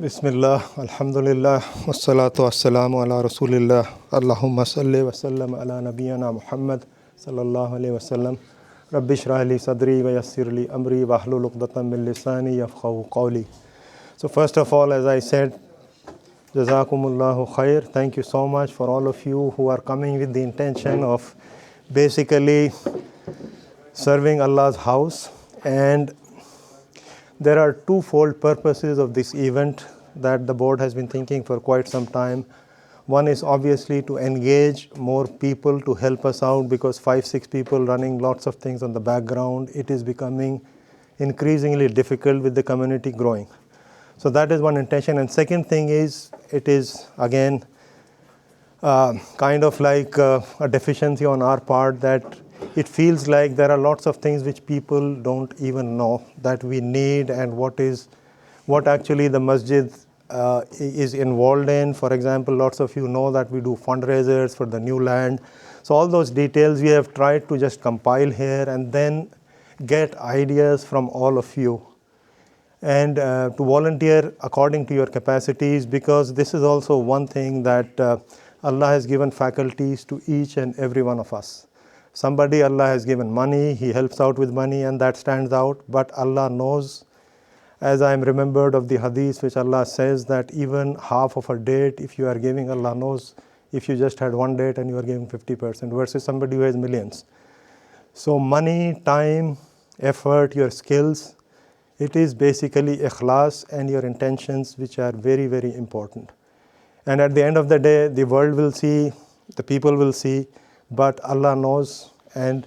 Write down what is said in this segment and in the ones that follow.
Bismillah, Alhamdulillah, wassalatu wassalamu ala Rasulillah, Allahumma salli wa sallam ala nabiyyina Muhammad sallallahu alayhi wasallam. Rabbi shrah li sadri wa yassir li amri wa hlul uqdatan min lisani yafqahu qawli. So first of all, as I said, Jazakumullahu khair. Thank you so much for all of you who are coming with the intention of basically serving Allah's house. And there are twofold purposes of this event that the board has been thinking for quite some time. One is obviously to engage more people to help us out, because 5-6 people running lots of things on the background, it is becoming increasingly difficult with the community growing. So that is one intention. And second thing is, it is again kind of like a deficiency on our part, that it feels like there are lots of things which people don't even know that we need, and what actually the masjid is involved in. For example, lots of you know that we do fundraisers for the new land. So all those details we have tried to just compile here and then get ideas from all of you. And to volunteer according to your capacities, because this is also one thing that Allah has given faculties to each and every one of us. Somebody Allah has given money, he helps out with money, and that stands out. But Allah knows, as I am remembered of the hadith which Allah says that even half of a date, if you are giving, Allah knows if you just had one date and you are giving 50% versus somebody who has millions. So money, time, effort, your skills, it is basically ikhlas and your intentions which are very, very important. And at the end of the day, the world will see, the people will see, but Allah knows. And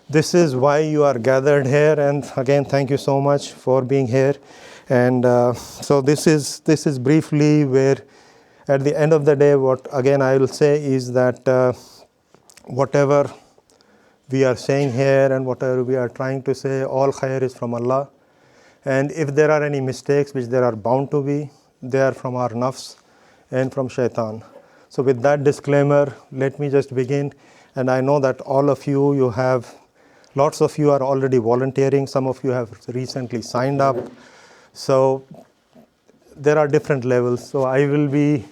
this is why you are gathered here. And again, thank you so much for being here. And so this is briefly where, at the end of the day, what again I will say is that whatever we are saying here and whatever we are trying to say, all khair is from Allah. And if there are any mistakes, which there are bound to be, they are from our nafs and from shaitan. So with that disclaimer, let me just begin. And I know that all of you, lots of you are already volunteering. Some of you have recently signed up. So there are different levels. So I will be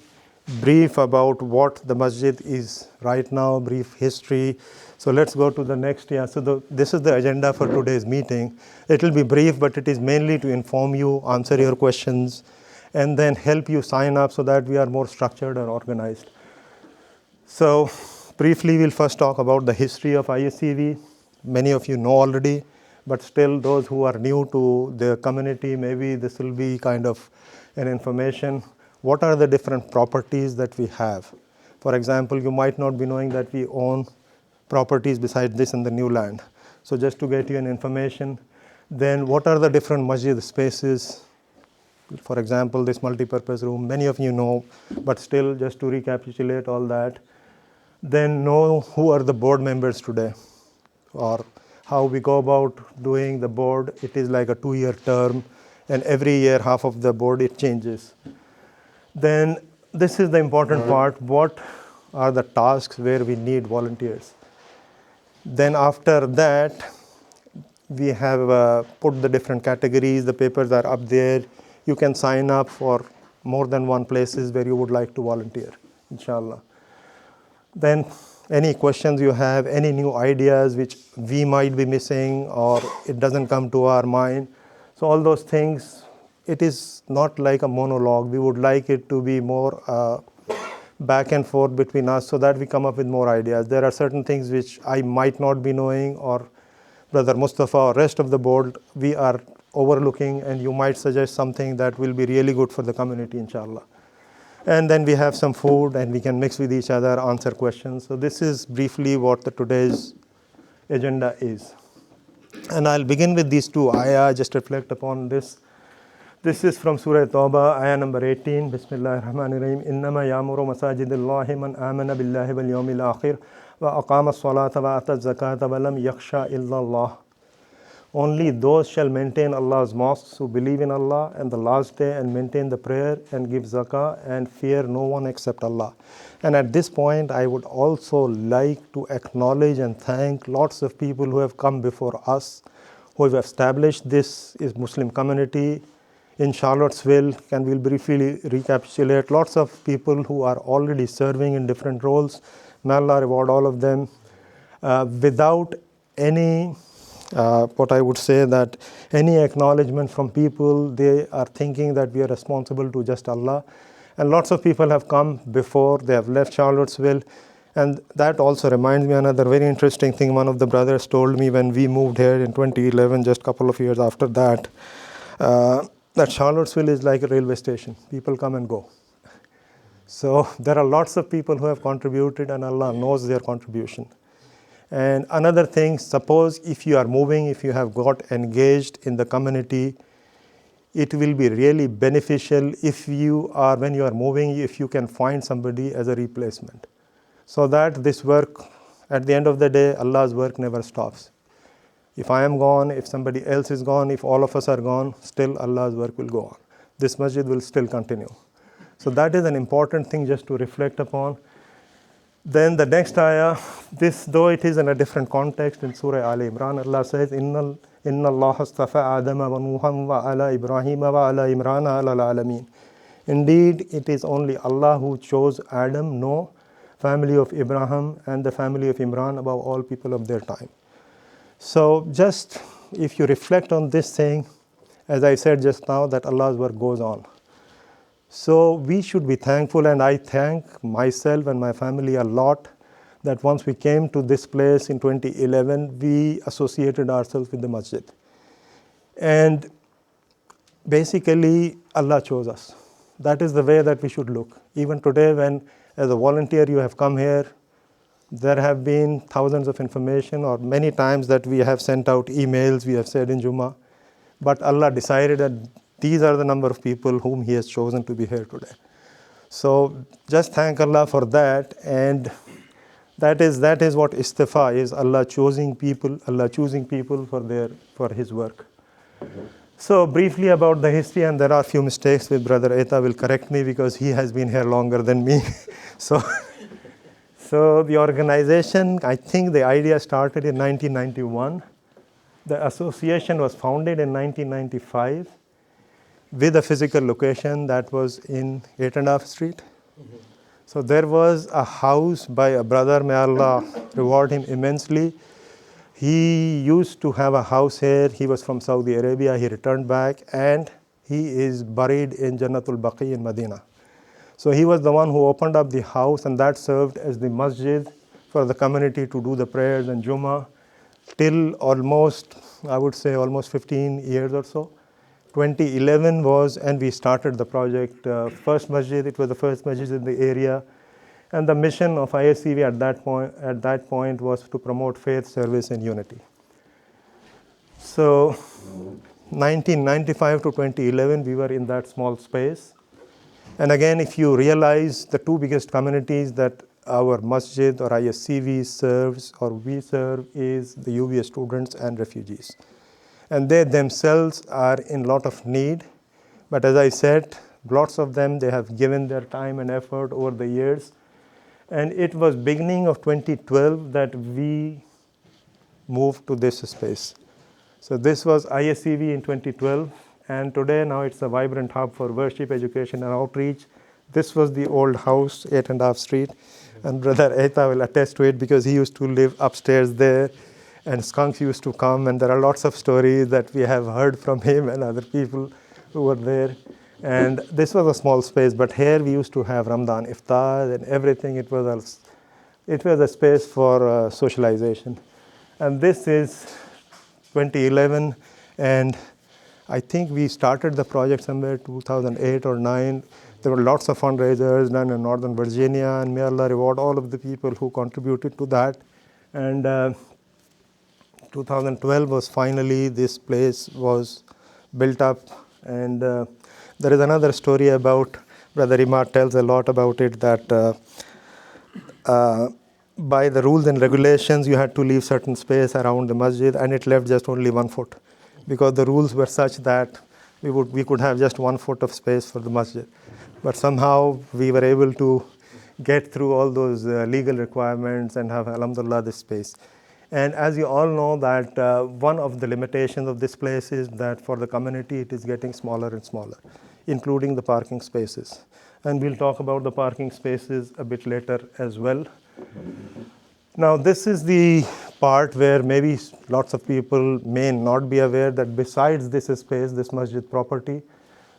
brief about what the masjid is right now, brief history. So let's go to the next. Yeah. So this is the agenda for today's meeting. It will be brief, but it is mainly to inform you, answer your questions, and then help you sign up so that we are more structured and organized. So briefly, we'll first talk about the history of ISCV. Many of you know already, but still those who are new to the community, maybe this will be kind of an information. What are the different properties that we have? For example, you might not be knowing that we own properties besides this in the new land. So just to get you an information, then what are the different masjid spaces? For example, this multi-purpose room, many of you know, but still just to recapitulate all that. Then know who are the board members today, or how we go about doing the board. It is like a 2-year term, and every year half of the board it changes. Then this is the important part. What are the tasks where we need volunteers? Then after that, we have put the different categories. The papers are up there. You can sign up for more than one places where you would like to volunteer, inshallah. Then any questions you have, any new ideas which we might be missing or it doesn't come to our mind. So all those things, it is not like a monologue. We would like it to be more back and forth between us so that we come up with more ideas. There are certain things which I might not be knowing, or Brother Mustafa or rest of the board, we are overlooking, and you might suggest something that will be really good for the community, inshallah. And then we have some food and we can mix with each other, answer questions. So this is briefly what today's agenda is. And I'll begin with these two ayah, just reflect upon this. This is from Surah Tawbah, ayah number 18. Bismillahir Rahmanir Rahim. Innama ya'muru masajidillahi man amana billahi wal yawmil akhir wa aqama as-salata wa ata az-zakata wa lam yakhsha illa Allah. Only those shall maintain Allah's mosques who believe in Allah and the last day and maintain the prayer and give zakah and fear no one except Allah. And at this point, I would also like to acknowledge and thank lots of people who have come before us, who have established this Muslim community in Charlottesville. Can we briefly recapitulate? Lots of people who are already serving in different roles. May Allah reward all of them. Without any, what I would say, that any acknowledgement from people, they are thinking that we are responsible to just Allah. And lots of people have come before, they have left Charlottesville. And that also reminds me another very interesting thing. One of the brothers told me when we moved here in 2011, just a couple of years after that, that Charlottesville is like a railway station. People come and go. So there are lots of people who have contributed, and Allah knows their contribution. And another thing, suppose if you are moving, if you have got engaged in the community, it will be really beneficial if you are, when you are moving, if you can find somebody as a replacement. So that this work, at the end of the day, Allah's work never stops. If I am gone, if somebody else is gone, if all of us are gone, still Allah's work will go on. This masjid will still continue. So that is an important thing just to reflect upon. Then the next ayah, this though it is in a different context in Surah Al Imran, Allah says, Inna Allah astafa Adama wa Nuhan wa ala Ibrahim wa ala Imran ala alameen. Indeed, it is only Allah who chose Adam, Noah, family of Abraham, and the family of Imran above all people of their time. So just if you reflect on this thing, as I said just now, that Allah's work goes on. So we should be thankful, and I thank myself and my family a lot that once we came to this place in 2011, we associated ourselves with the masjid. And basically, Allah chose us. That is the way that we should look. Even today, when as a volunteer you have come here, there have been thousands of information, or many times that we have sent out emails, we have said in Jummah, but Allah decided that these are the number of people whom He has chosen to be here today. So just thank Allah for that, and that is what istifa is, Allah choosing people for His work. So briefly about the history, and there are a few mistakes which Brother Eta will correct me because he has been here longer than me. So the organization, I think the idea started in 1991. The association was founded in 1995 with a physical location that was in 8.5 Street. Mm-hmm. So there was a house by a brother, may Allah reward him immensely. He used to have a house here. He was from Saudi Arabia. He returned back, and he is buried in Jannatul Baqi in Medina. So he was the one who opened up the house, and that served as the masjid for the community to do the prayers and Jummah till almost 15 years or so. 2011 was, and we started the project, first masjid. It was the first masjid in the area. And the mission of ISCV at that point was to promote faith, service, and unity. So 1995 to 2011, we were in that small space. And again, if you realize the two biggest communities that our masjid or ISCV serves, or we serve, is the UVA students and refugees. And they themselves are in lot of need. But as I said, lots of them, they have given their time and effort over the years. And it was beginning of 2012 that we moved to this space. So this was ISCV in 2012. And today, now it's a vibrant hub for worship, education, and outreach. This was the old house, 8.5 Street. And Brother Eta will attest to it because he used to live upstairs there. And skunks used to come, and there are lots of stories that we have heard from him and other people who were there. And this was a small space, but here we used to have Ramadan iftar and everything. It was a space for socialization. And this is 2011, and I think we started the project somewhere 2008 or 9. There were lots of fundraisers done in Northern Virginia, and may Allah reward all of the people who contributed to that. And 2012 was finally, this place was built up. And there is another story about, Brother Imad tells a lot about it, that by the rules and regulations, you had to leave certain space around the masjid, and it left just only 1 foot, because the rules were such that we could have just 1 foot of space for the masjid. But somehow we were able to get through all those legal requirements and have, alhamdulillah, this space. And as you all know that one of the limitations of this place is that for the community it is getting smaller and smaller, including the parking spaces. And we'll talk about the parking spaces a bit later as well. Now this is the part where maybe lots of people may not be aware that besides this space, this masjid property,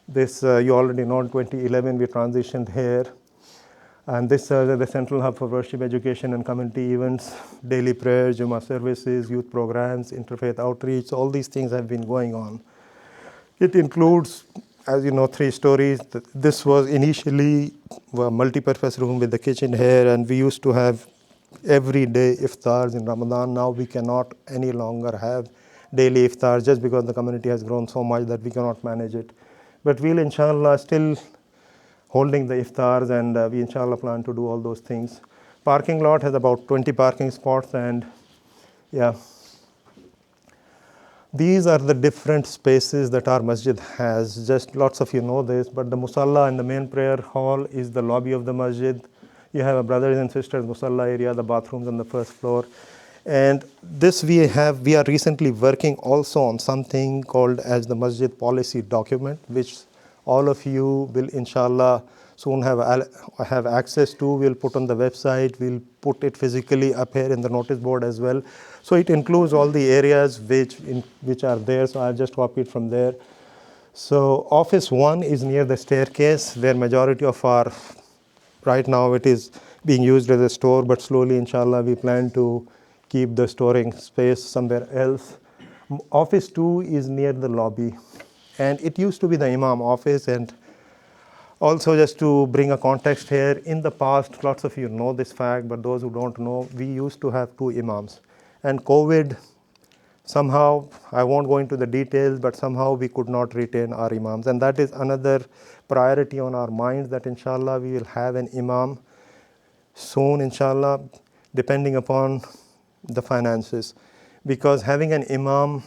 this you already know in 2011 we transitioned here. And this is the central hub for worship, education, and community events, daily prayers, Jummah services, youth programs, interfaith outreach. All these things have been going on. It includes, as you know, 3 stories. This was initially a multi-purpose room with the kitchen here, and we used to have every day iftars in Ramadan. Now we cannot any longer have daily iftars just because the community has grown so much that we cannot manage it. But we'll inshallah still holding the iftars, and we inshallah plan to do all those things. Parking lot has about 20 parking spots, and yeah. These are the different spaces that our masjid has. Just lots of you know this, but the musalla and the main prayer hall is the lobby of the masjid. You have a brothers and sisters musalla area, the bathrooms on the first floor. And this we are recently working also on something called as the masjid policy document, which all of you will inshallah soon have access to. We'll put on the website, we'll put it physically up here in the notice board as well. So it includes all the areas which are there, so I'll just copy it from there. So office 1 is near the staircase, where majority of our, right now it is being used as a store, but slowly inshallah we plan to keep the storing space somewhere else. Office 2 is near the lobby, and it used to be the imam office. And also, just to bring a context here, in the past, lots of you know this fact, but those who don't know, we used to have 2 imams. And COVID, somehow, I won't go into the details, but somehow we could not retain our imams. And that is another priority on our minds, that inshallah we will have an imam soon, inshallah, depending upon the finances. Because having an imam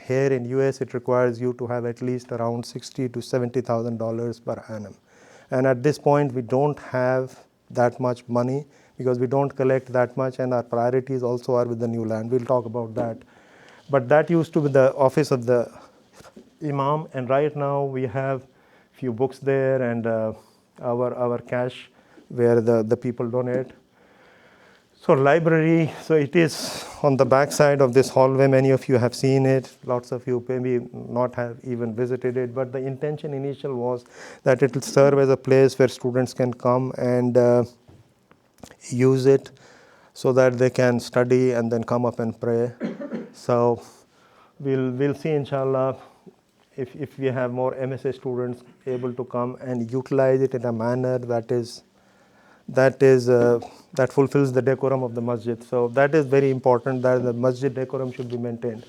here in US, it requires you to have at least around $60,000 to $70,000 per annum. And at this point, we don't have that much money because we don't collect that much, and our priorities also are with the new land. We'll talk about that. But that used to be the office of the imam, and right now we have few books there, and our cash where the people donate. So library, so it is on the back side of this hallway. Many of you have seen it. Lots of you maybe not have even visited it. But the intention initial was that it will serve as a place where students can come and use it so that they can study and then come up and pray. So we'll see inshallah if we have more MSA students able to come and utilize it in a manner that fulfills the decorum of the masjid. So that is very important, that the masjid decorum should be maintained.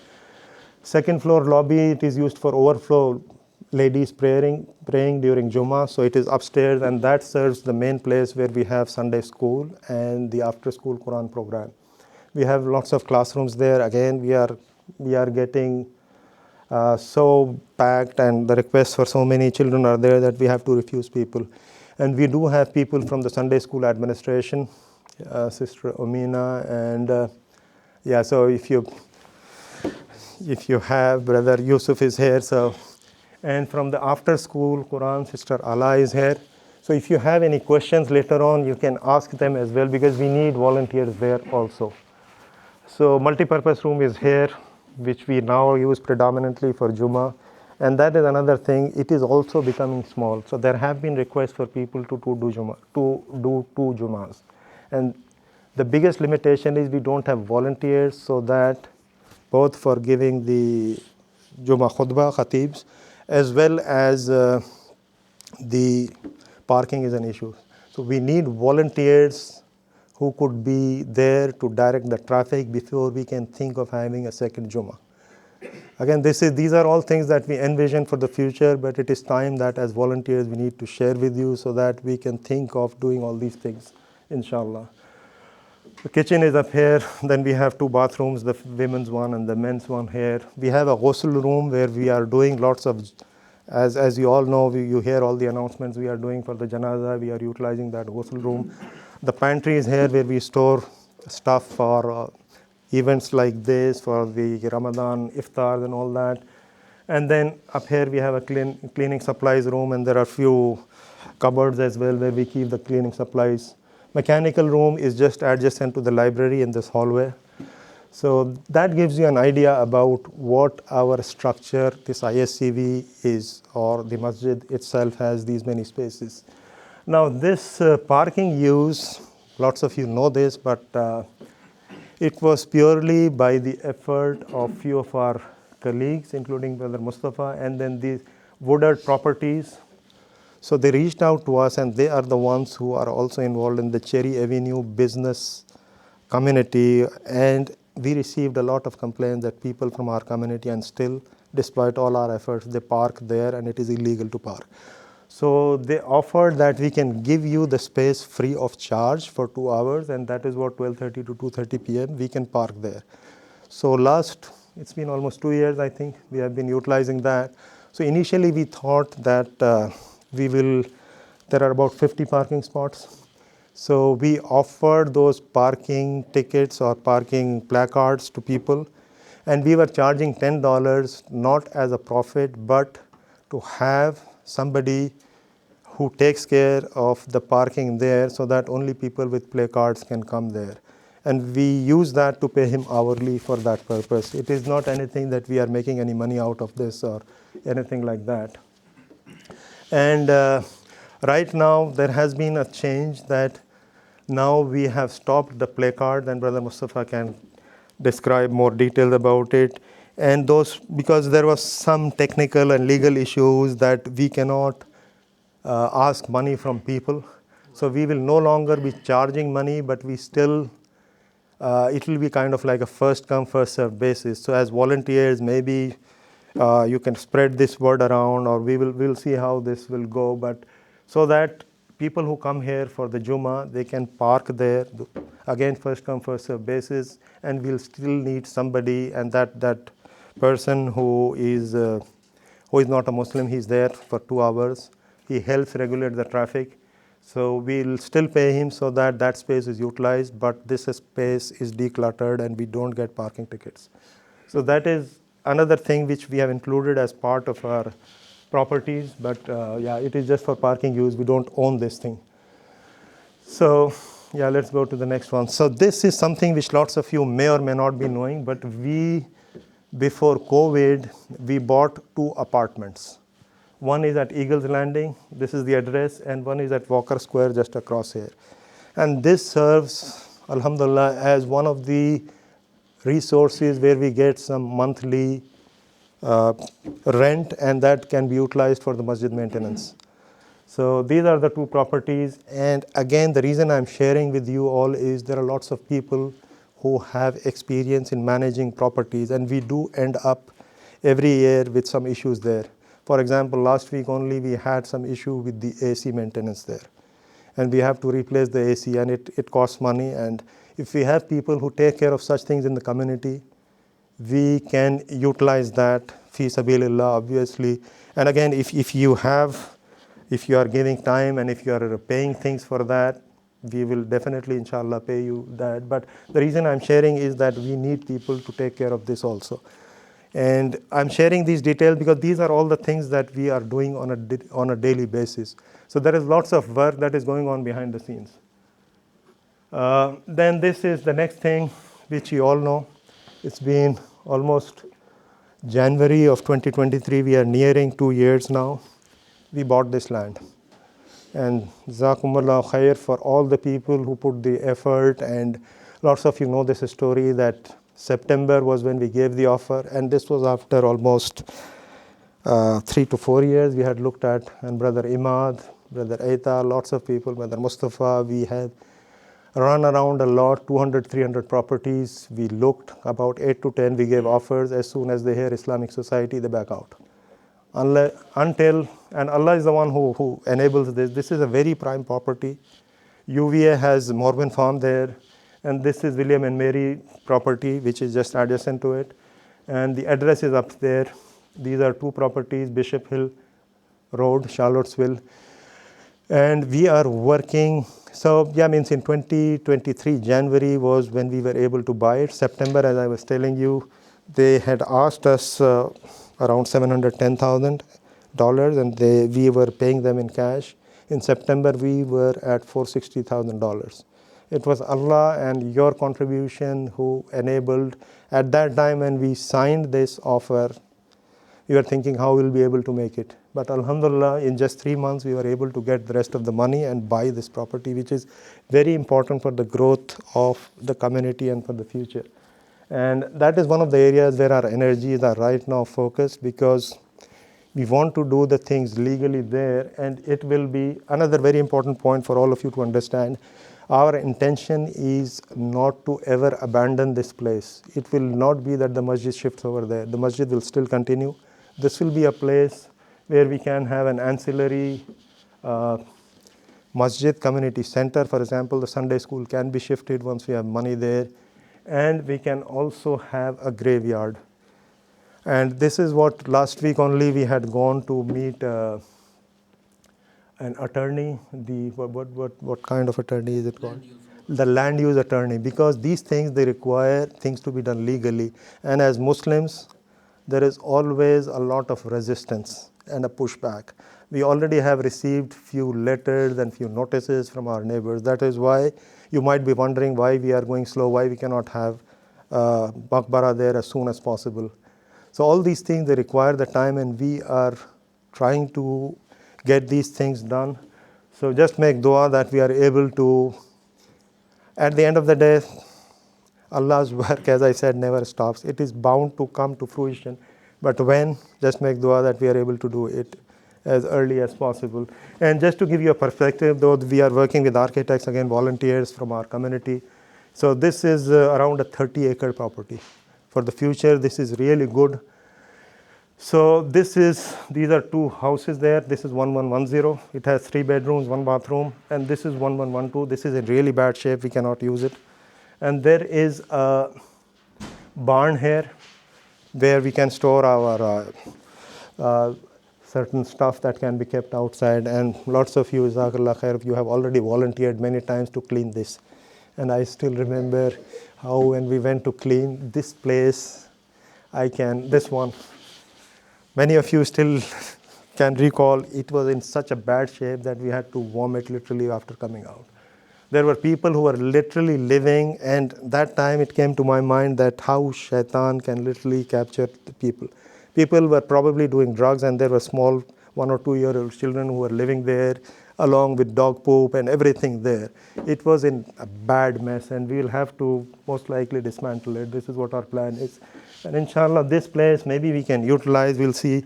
Second floor lobby, it is used for overflow ladies praying during Jummah. So it is upstairs, and that serves the main place where we have Sunday school and the after school Quran program. We have lots of classrooms there. Again, we are getting so packed, and the requests for so many children are there that we have to refuse people. And we do have people from the Sunday school administration, Sister Omina, and yeah, so if you have, Brother Yusuf is here, so, and from the after school Quran, Sister Ala is here. So if you have any questions later on, you can ask them as well, because we need volunteers there also. So multi-purpose room is here, which we now use predominantly for Jummah. And that is another thing, it is also becoming small. So there have been requests for people to do 2 Jummahs. And the biggest limitation is we don't have volunteers, so that both for giving the Jummah khutbah, khatibs, as well as the parking is an issue. So we need volunteers who could be there to direct the traffic before we can think of having a second Jummah. Again, these are all things that we envision for the future, but it is time that as volunteers we need to share with you so that we can think of doing all these things, inshallah. The kitchen is up here. Then we have 2 bathrooms, the women's one and the men's one here. We have a ghusl room where we are doing lots of, as you all know, you hear all the announcements we are doing for the janaza. We are utilizing that ghusl room. The pantry is here where we store stuff for events like this, for the Ramadan iftars and all that. And then up here we have a cleaning supplies room, and there are few cupboards as well where we keep the cleaning supplies. Mechanical room is just adjacent to the library in this hallway. So that gives you an idea about what our structure, this ISCV is, or the masjid itself has these many spaces. Now this parking use, lots of you know this, but it was purely by the effort of few of our colleagues, including Brother Mustafa, and then these Woodard Properties. So they reached out to us, and they are the ones who are also involved in the Cherry Avenue business community. And we received a lot of complaints that people from our community, and still, despite all our efforts, they park there and it is illegal to park. So they offered that we can give you the space free of charge for 2 hours, and that is what 12:30 to 2:30 p.m. we can park there. So it's been almost 2 years, I think, we have been utilizing that. So initially we thought that there are about 50 parking spots. So we offered those parking tickets or parking placards to people, and we were charging $10 not as a profit, but to have somebody who takes care of the parking there, so that only people with placards can come there. And we use that to pay him hourly for that purpose. It is not anything that we are making any money out of this or anything like that. And right now there has been a change that now we have stopped the placard, and Brother Mustafa can describe more details about it. And those, because there was some technical and legal issues that we cannot ask money from people. So we will no longer be charging money, but we still, it will be kind of like a first come, first served basis. So as volunteers, maybe you can spread this word around, or we'll see how this will go. But so that people who come here for the Jummah, they can park there, again first come, first served basis, and we'll still need somebody, and that person who is not a Muslim, he's there for 2 hours. He helps regulate the traffic. So we'll still pay him so that that space is utilized, but this space is decluttered and we don't get parking tickets. So that is another thing which we have included as part of our properties, but yeah, it is just for parking use. We don't own this thing. So yeah, let's go to the next one. So this is something which lots of you may or may not be knowing, but before COVID, we bought 2 apartments. One is at Eagles Landing, this is the address, and one is at Walker Square just across here. And this serves, alhamdulillah, as one of the resources where we get some monthly rent, and that can be utilized for the masjid maintenance. So these are the 2 properties. And again, the reason I'm sharing with you all is there are lots of people who have experience in managing properties, and we do end up every year with some issues there. For example, last week only we had some issue with the AC maintenance there, and we have to replace the AC, and it costs money. And if we have people who take care of such things in the community, we can utilize that fi sabilillah, obviously. And again, if you are giving time and if you are paying things for that, we will definitely inshallah pay you that. But the reason I'm sharing is that we need people to take care of this also. And I'm sharing these details because these are all the things that we are doing on a daily basis. So there is lots of work that is going on behind the scenes. Then this is the next thing which you all know. It's been almost January of 2023. We are nearing 2 years now. We bought this land. And Jazakumullah khair for all the people who put the effort. And lots of you know this story that September was when we gave the offer, and this was after almost 3 to 4 years we had looked at, and Brother Imad, Brother Aita, lots of people, Brother Mustafa, we had run around a lot, 200, 300 properties. We looked about 8 to 10, we gave offers. As soon as they hear Islamic Society, they back out. Until, and Allah is the one who enables this. This is a very prime property. UVA has Morban Farm there. And this is William and Mary property, which is just adjacent to it. And the address is up there. These are 2 properties, Bishop Hill Road, Charlottesville. And we are working So yeah, means in 2023, January was when we were able to buy it. September, as I was telling you, they had asked us around $710,000, and we were paying them in cash. In September, we were at $460,000. It was Allah and your contribution who enabled. At that time when we signed this offer, we were thinking how we'll be able to make it. But alhamdulillah, in just 3 months, we were able to get the rest of the money and buy this property, which is very important for the growth of the community and for the future. And that is one of the areas where our energies are right now focused, because we want to do the things legally there. And it will be another very important point for all of you to understand. Our intention is not to ever abandon this place. It will not be that the masjid shifts over there. The masjid will still continue. This will be a place where we can have an ancillary masjid community center. For example, the Sunday school can be shifted once we have money there. And we can also have a graveyard. And this is what last week only we had gone to meet an attorney. What kind of attorney is it called? The land use attorney. Because these things, they require things to be done legally. And as Muslims, there is always a lot of resistance and a pushback. We already have received few letters and few notices from our neighbors. That is why you might be wondering why we are going slow, why we cannot have Maqbara there as soon as possible. So all these things, they require the time, and we are trying to get these things done. So just make dua that we are able to, at the end of the day, Allah's work, as I said, never stops. It is bound to come to fruition. But when, just make dua that we are able to do it as early as possible. And just to give you a perspective, though, we are working with architects, again, volunteers from our community. So this is around a 30-acre property. For the future, this is really good. So these are 2 houses there. This is 1110. It has 3 bedrooms, 1 bathroom. And this is 1112. This is in really bad shape. We cannot use it. And there is a barn here where we can store our certain stuff that can be kept outside. And lots of you, Jazakallah khair, you have already volunteered many times to clean this. And I still remember how when we went to clean this place, this one, many of you still can recall, it was in such a bad shape that we had to vomit literally after coming out. There were people who were literally living, and that time it came to my mind that how shaitan can literally capture the people. People were probably doing drugs, and there were small 1 or 2 year old children who were living there along with dog poop and everything there. It was in a bad mess, and we will have to most likely dismantle it. This is what our plan is. And inshallah, this place maybe we can utilize. We'll see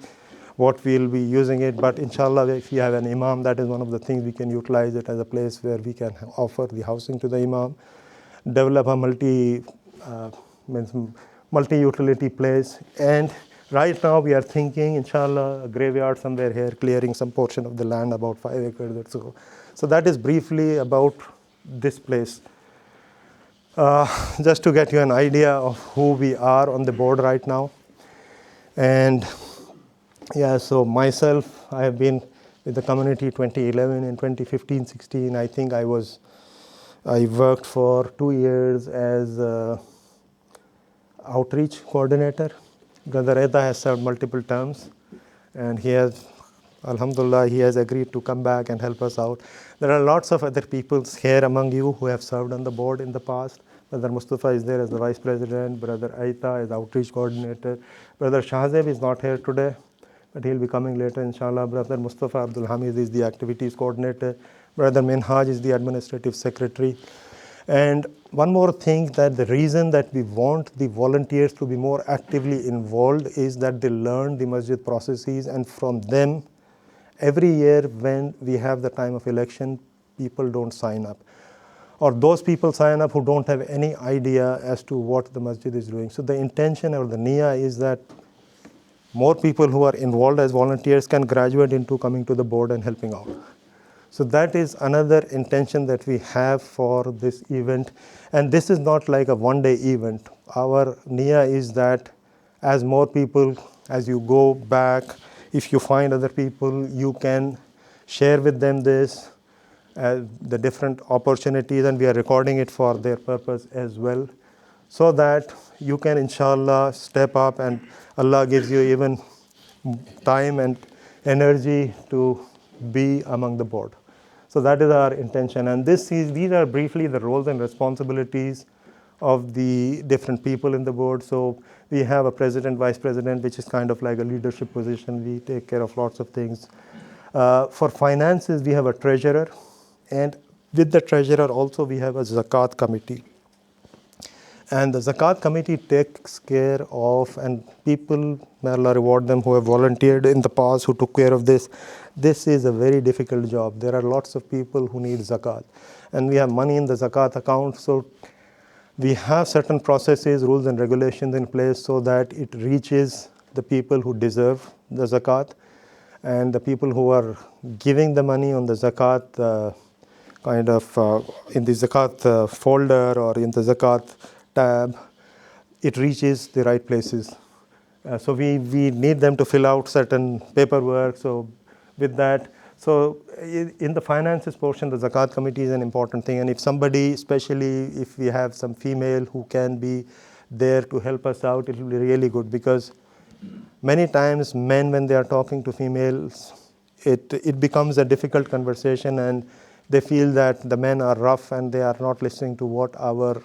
what we'll be using it. But inshallah, if we have an imam, that is one of the things we can utilize it as a place where we can offer the housing to the imam, develop a multi-utility place. And right now we are thinking, inshallah, a graveyard somewhere here, clearing some portion of the land, about 5 acres or so. So that is briefly about this place. Just to get you an idea of who we are on the board right now. And yeah, so myself, I have been with the community 2011. In 2015-16, I think I worked for 2 years as outreach coordinator. Brother Reda has served multiple terms, and he has, alhamdulillah, he has agreed to come back and help us out. There are lots of other people here among you who have served on the board in the past. Brother Mustafa is there as the vice president. Brother Aita is outreach coordinator. Brother Shahzeb is not here today, but he'll be coming later, inshallah. Brother Mustafa Abdul Hamid is the activities coordinator. Brother Minhaj is the administrative secretary. And one more thing, that the reason that we want the volunteers to be more actively involved is that they learn the masjid processes, and from them, every year when we have the time of election, people don't sign up. Or those people sign up who don't have any idea as to what the masjid is doing. So the intention or the niyyah is that more people who are involved as volunteers can graduate into coming to the board and helping out. So that is another intention that we have for this event. And this is not like a one-day event. Our niyyah is that as more people, as you go back, if you find other people, you can share with them this. the different opportunities, and we are recording it for their purpose as well, so that you can inshallah step up and Allah gives you even time and energy to be among the board. So that is our intention, and these are briefly the roles and responsibilities of the different people in the board. So we have a president, vice president, which is kind of like a leadership position. We take care of lots of things. For finances, we have a treasurer, and with the treasurer also we have a zakat committee. And the zakat committee takes care of, and people, may Allah reward them, who have volunteered in the past, who took care of this. This is a very difficult job. There are lots of people who need zakat, and we have money in the zakat account. So we have certain processes, rules and regulations in place so that it reaches the people who deserve the zakat, and the people who are giving the money on the zakat in the zakat folder or in the zakat tab, it reaches the right places. So we need them to fill out certain paperwork. So with that, so in the finances portion, the zakat committee is an important thing. And if somebody, especially if we have some female who can be there to help us out, it will be really good, because many times men, when they are talking to females, it becomes a difficult conversation, and they feel that the men are rough and they are not listening to what our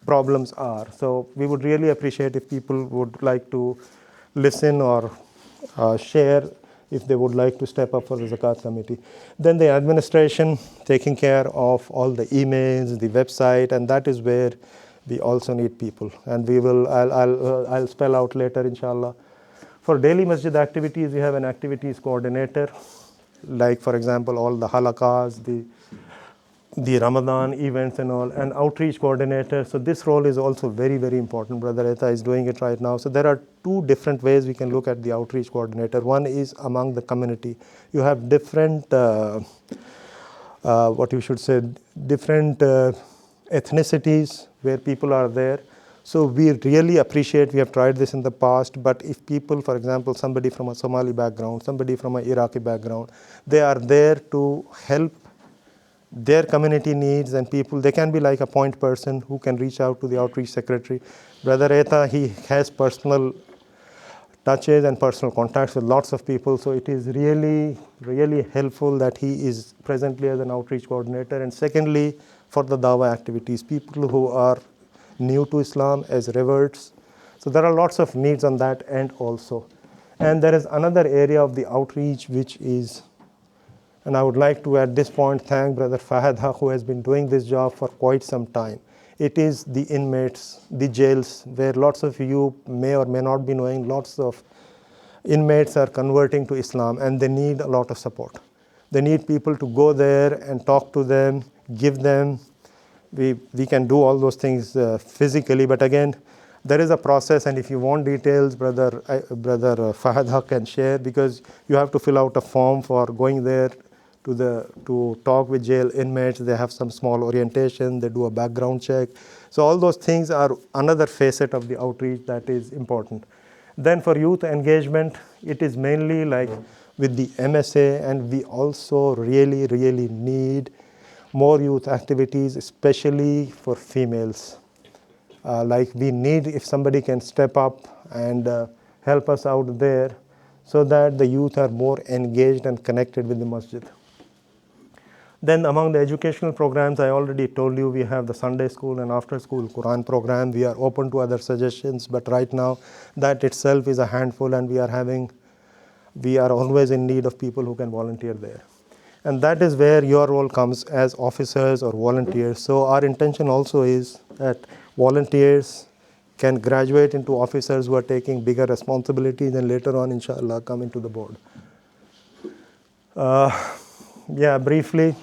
problems are. So we would really appreciate if people would like to listen or share if they would like to step up for the zakat committee. Then the administration, taking care of all the emails, the website, and that is where we also need people. And we will, I'll spell out later, inshallah. For daily masjid activities, we have an activities coordinator, like for example, all the halakas, the Ramadan events and all, and outreach coordinator. So this role is also very, very important. Brother Eta is doing it right now. So there are two different ways we can look at the outreach coordinator. One is among the community. You have different, different ethnicities where people are there. So we really appreciate, we have tried this in the past, but if people, for example, somebody from a Somali background, somebody from an Iraqi background, they are there to help their community needs, and people, they can be like a point person who can reach out to the outreach secretary. Brother Eta, he has personal touches and personal contacts with lots of people, so it is really, really helpful that he is presently as an outreach coordinator. And secondly, for the dawah activities, people who are new to Islam as reverts. So there are lots of needs on that end also. And there is another area of the outreach which is, and I would like to at this point thank Brother Fahad, who has been doing this job for quite some time. It is the inmates, the jails, where lots of you may or may not be knowing, lots of inmates are converting to Islam and they need a lot of support. They need people to go there and talk to them, give them. We can do all those things physically, but again, there is a process, and if you want details, Brother Fahad can share, because you have to fill out a form for going there to talk with jail inmates. They have some small orientation, they do a background check. So all those things are another facet of the outreach that is important. Then for youth engagement, it is mainly like with the MSA, and we also really, really need more youth activities, especially for females. Like we need, if somebody can step up and help us out there, so that the youth are more engaged and connected with the masjid. Then among the educational programs, I already told you we have the Sunday school and after school Quran program. We are open to other suggestions, but right now that itself is a handful, and we are always in need of people who can volunteer there. And that is where your role comes as officers or volunteers. So our intention also is that volunteers can graduate into officers who are taking bigger responsibilities, and later on, inshallah, come into the board. Briefly,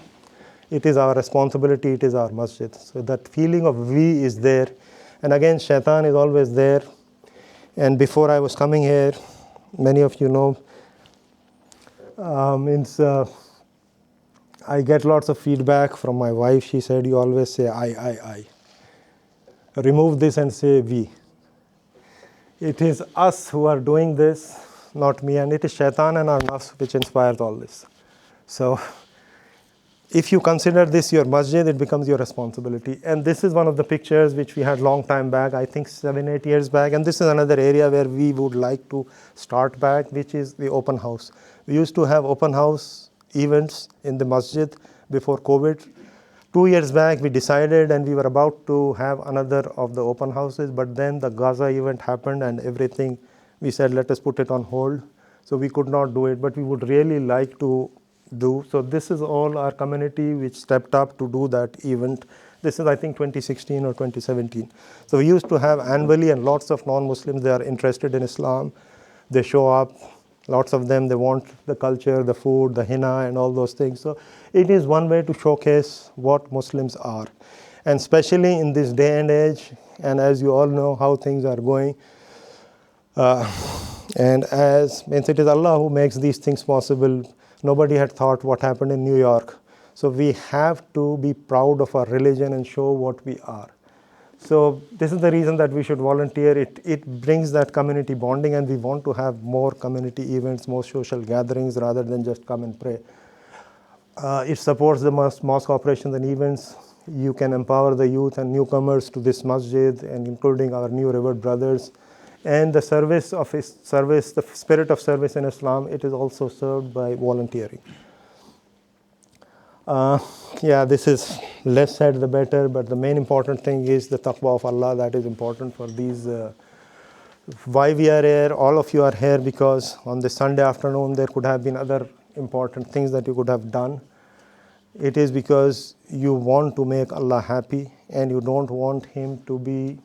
it is our responsibility, it is our masjid. So that feeling of we is there. And again, shaitan is always there. And before I was coming here, many of you know, I get lots of feedback from my wife. She said, you always say I. Remove this and say we. It is us who are doing this, not me. And it is shaitan and our nafs which inspires all this. So if you consider this your masjid, it becomes your responsibility. And this is one of the pictures which we had long time back, I think 7-8 years back. And this is another area where we would like to start back, which is the open house. We used to have open house events in the masjid before COVID. 2 years back, we decided, and we were about to have another of the open houses, but then the Gaza event happened and everything, we said, let us put it on hold. So we could not do it, but we would really like to do. So this is all our community which stepped up to do that event. This is, I think, 2016 or 2017. So we used to have annually, and lots of non-Muslims, they are interested in Islam. They show up, lots of them, they want the culture, the food, the henna, and all those things. So it is one way to showcase what Muslims are. And especially in this day and age, and as you all know how things are going, and as means it is Allah who makes these things possible. Nobody had thought what happened in New York. So we have to be proud of our religion and show what we are. So this is the reason that we should volunteer. It brings that community bonding, and we want to have more community events, more social gatherings rather than just come and pray. It supports the mosque operations and events. You can empower the youth and newcomers to this masjid, and including our new revered brothers. And the service of the spirit of service in Islam, it is also served by volunteering. This is less said the better, but the main important thing is the taqwa of Allah. That is important for these. Why we are here, all of you are here because on this Sunday afternoon there could have been other important things that you could have done. It is because you want to make Allah happy and you don't want Him to be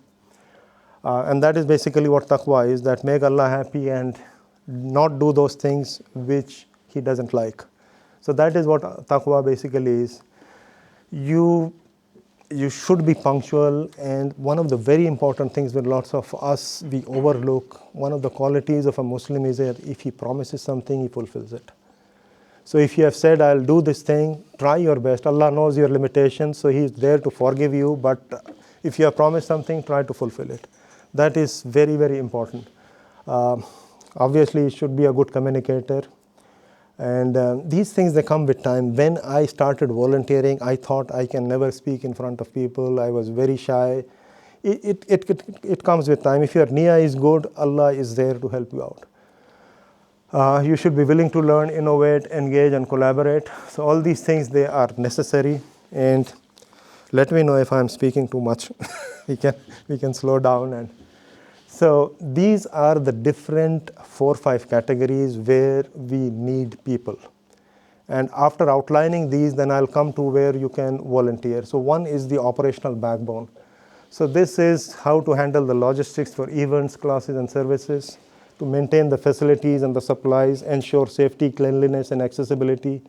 and that is basically what taqwa is, that make Allah happy and not do those things which He doesn't like. So that is what taqwa basically is. You should be punctual, and one of the very important things that lots of us, we overlook, one of the qualities of a Muslim is that if he promises something, he fulfills it. So if you have said, I'll do this thing, try your best. Allah knows your limitations, so He is there to forgive you, but if you have promised something, try to fulfill it. That is very, very important. Obviously, you should be a good communicator. And these things, they come with time. When I started volunteering, I thought I can never speak in front of people. I was very shy. It comes with time. If your niyyah is good, Allah is there to help you out. You should be willing to learn, innovate, engage, and collaborate. So all these things, they are necessary. And let me know if I'm speaking too much. we can slow down. And so these are the different 4 or 5 categories where we need people. And after outlining these, then I'll come to where you can volunteer. So one is the operational backbone. So this is how to handle the logistics for events, classes, and services, to maintain the facilities and the supplies, ensure safety, cleanliness, and accessibility,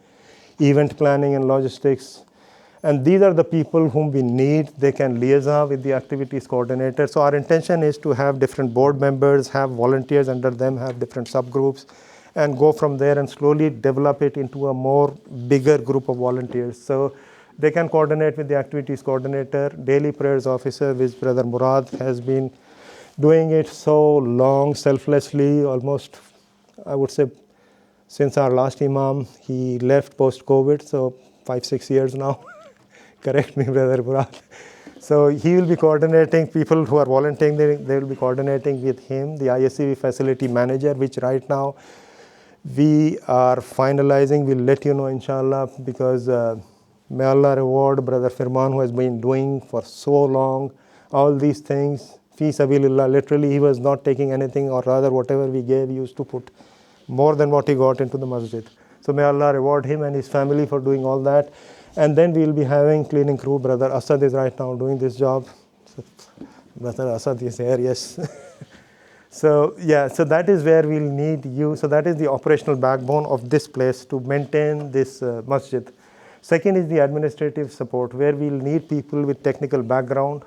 event planning and logistics. And these are the people whom we need. They can liaison with the activities coordinator. So our intention is to have different board members, have volunteers under them, have different subgroups, and go from there and slowly develop it into a more bigger group of volunteers. So they can coordinate with the activities coordinator, daily prayers officer, which Brother Murad has been doing it so long, selflessly, almost, I would say, since our last Imam. He left post-COVID, so 5-6 years now. Correct me, Brother Murad. So he will be coordinating people who are volunteering. They will be coordinating with him, the ISCV facility manager, which right now we are finalizing. We'll let you know, inshallah, because may Allah reward Brother Firman, who has been doing for so long all these things. Fi sabilillah, literally he was not taking anything, or rather whatever we gave, he used to put more than what he got into the masjid. So may Allah reward him and his family for doing all that. And then we will be having cleaning crew. Brother Asad is right now doing this job. So Brother Asad is here, yes. So that is where we'll need you. So that is the operational backbone of this place to maintain this masjid. Second is the administrative support, where we'll need people with technical background,